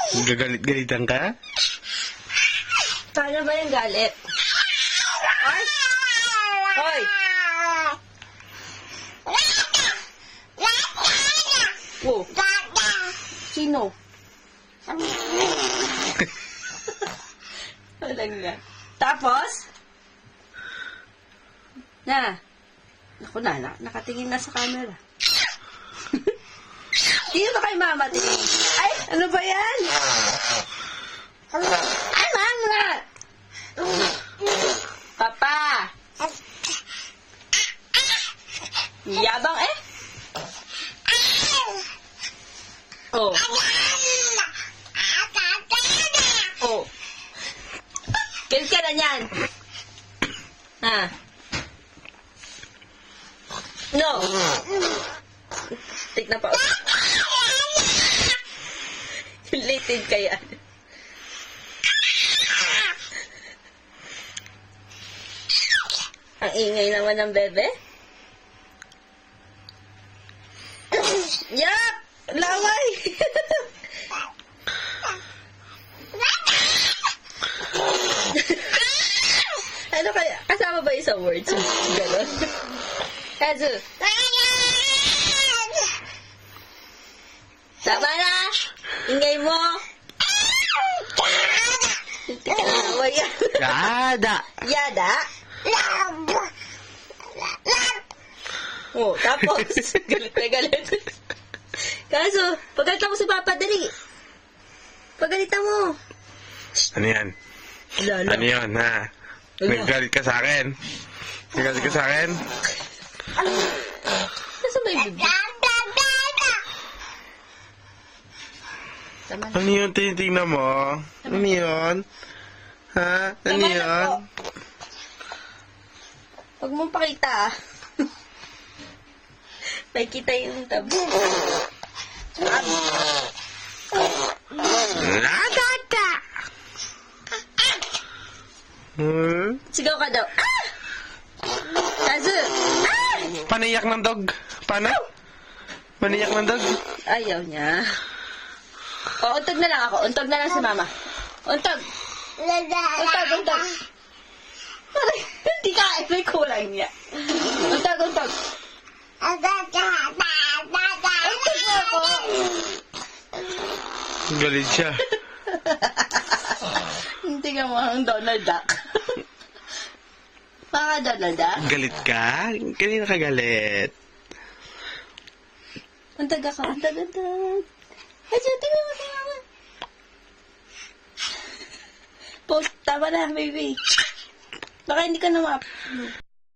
Gagalit-galitan ka? Paano ba yung galit? Ay! Hoy! Oh. Sino? Walang nga. Tapos? Naku na, nakatingin na sa camera. Dito na kay mama tingin. Ay, ano ba yan? Ay, mama! Papa! Yabang eh? Oh. Oh. Galit ka na yan. Ha? No. Tik na pa. Related ka yan. Ang ingay naman ng bebe. Yup! Laway! Ano kaya? Kasama ba yung sa words? Ganon. Kazu. Tama na! Ingay mo! Laway yan. Yada! Yada? Oh, tapos, galit na galit. Kaso, pagalitan mo si Papa, dali. Pagalitan mo. Ano yan? Lalo. Ano yun, ha? Nagagalit ka sa akin? Nagagalit ka sa akin? Nasaan ba yung bibig? Tama na. Ano yun? Tinitingnan mo? Ano yun? Ha? Ano Tama na yun? po. Huwag mong pakita, ah. May kita yung tabo. Nagata! Sigaw ka daw. Ah! Kazu! Ah! Paniyak ng dog. Paano? Paniyak ng dog. Ayaw niya. O, untog na lang ako. Untog na lang si Mama. Untog. Untog. Parang, hindi ka, may kulang niya. Untog. Untog na ako. Galit siya. Hindi ka mo ang Donald Duck. Baka Donald Duck? Galit ka? Kanina ka galit. Untog ako. Untog. Ay, tingnan mo. Post, tama na, baby. Baka hindi ka na